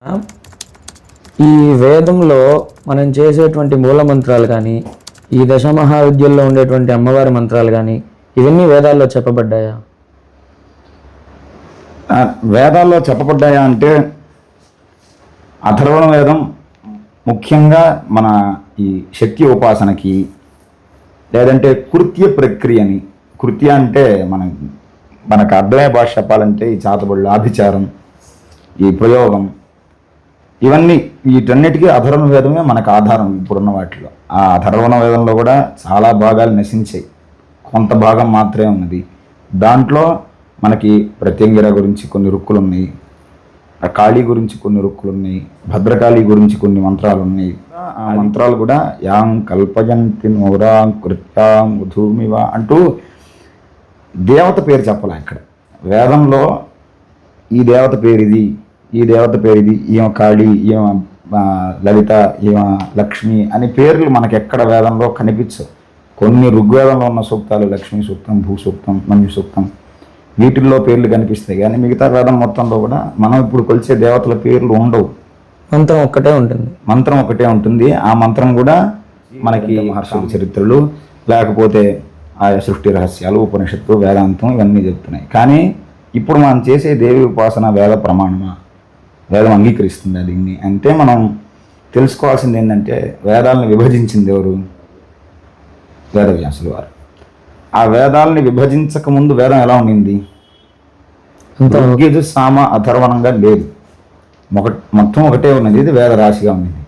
ఈ వేదంలో మనం చేసేటువంటి మూల మంత్రాలు కానీ, ఈ దశమహావిద్యల్లో ఉండేటువంటి అమ్మవారి మంత్రాలు కానీ, ఇవన్నీ వేదాల్లో చెప్పబడ్డాయా? వేదాల్లో చెప్పబడ్డాయా అంటే అథర్వణ వేదం ముఖ్యంగా మన ఈ శక్తి ఉపాసనకి, లేదంటే కృత్య ప్రక్రియని, కృత్య అంటే మనకు అర్థమయ్యే భాష చెప్పాలంటే ఈ చాతబడులు, ఆభిచారం, ఈ ప్రయోగం, ఇవన్నీ వీటన్నిటికీ అథర్వణ వేదమే మనకు ఆధారం. ఇప్పుడున్న వాటిలో ఆ అథర్వణ వేదంలో కూడా చాలా భాగాలు నశించాయి, కొంత భాగం మాత్రమే ఉన్నది. దాంట్లో మనకి ప్రత్యంగిర గురించి కొన్ని రుక్కులు ఉన్నాయి, కాళీ గురించి కొన్ని రుక్కులు ఉన్నాయి, భద్రకాళి గురించి కొన్ని మంత్రాలు ఉన్నాయి. ఆ మంత్రాలు కూడా యాం కల్పయంతి నోరాం కృత్యాం వధూమివ అంటూ దేవత పేరు చెప్పాలి. ఇక్కడ వేదంలో ఈ దేవత పేరు ఇది, ఈ దేవత పేరు ఇది, ఈమె కాళీ, ఈమె లలిత, ఈమె లక్ష్మి అని పేర్లు మనకి ఎక్కడ వేదంలో కనిపించవు. కొన్ని ఋగ్వేదంలో ఉన్న సూక్తాలు లక్ష్మీ సూక్తం, భూ సూక్తం, మంజు సూక్తం, వీటిల్లో పేర్లు కనిపిస్తాయి. కానీ మిగతా వేదం మొత్తంలో కూడా మనం ఇప్పుడు కొలిచే దేవతల పేర్లు ఉండవు. మంత్రం ఒక్కటే ఉంటుంది. మంత్రం ఒకటే ఉంటుంది. ఆ మంత్రం కూడా మనకి మహర్షుల చరిత్రలు, లేకపోతే ఆయా సృష్టి రహస్యాలు, ఉపనిషత్తు, వేదాంతం ఇవన్నీ చెప్తున్నాయి. కానీ ఇప్పుడు మనం చేసే దేవి ఉపాసన వేద ప్రమాణమా, వేదం అంగీకరిస్తుంది దీన్ని అంటే మనం తెలుసుకోవాల్సింది ఏంటంటే వేదాలను విభజించింది ఎవరు? వేదవ్యాసులు వారు. ఆ వేదాలని విభజించక ముందు వేదం ఎలా ఉండింది? ఋగ్యజు సామ అథర్వణంగా లేదు, మొత్తం ఒకటే ఉన్నది. ఇది వేదరాశిగా ఉన్నది.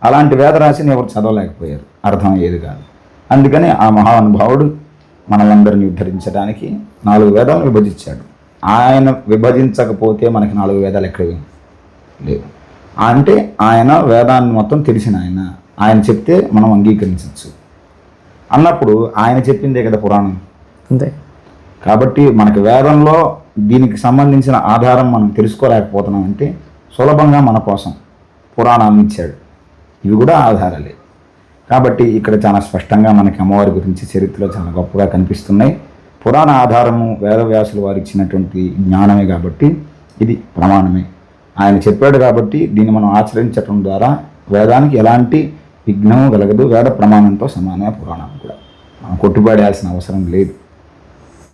అలాంటి వేదరాశిని ఎవరు చదవలేకపోయారు, అర్థమయ్యేది కాదు. అందుకని ఆ మహానుభావుడు మనలందరినీ ఉద్ధరించడానికి 4 వేదాలను విభజించాడు. ఆయన విభజించకపోతే మనకి 4 వేదాలు ఎక్కడివి లేవు. అంటే ఆయన వేదాన్ని మొత్తం తెలిసిన ఆయన చెప్తే మనం అంగీకరించవచ్చు అన్నప్పుడు ఆయన చెప్పిందే కదా పురాణం. అంతే. కాబట్టి మనకి వేదంలో దీనికి సంబంధించిన ఆధారం మనం తెలుసుకోలేకపోతున్నాం అంటే సులభంగా మన కోసం పురాణాన్ని ఇచ్చాడు. ఇవి కూడా ఆధారాలే. కాబట్టి ఇక్కడ చాలా స్పష్టంగా మనకి అమ్మవారి గురించి చరిత్రలో చాలా గొప్పగా కనిపిస్తున్నాయి. పురాణ ఆధారము వేదవ్యాసులు వారు ఇచ్చినటువంటి జ్ఞానమే కాబట్టి ఇది ప్రమాణమే. ఆయన చెప్పాడు కాబట్టి దీన్ని మనం ఆచరించడం ద్వారా వేదానికి ఎలాంటి విఘ్నము కలగదు. వేద ప్రమాణంతో సమానమే పురాణం కూడా. మనం కొట్టుబడాల్సిన అవసరం లేదు.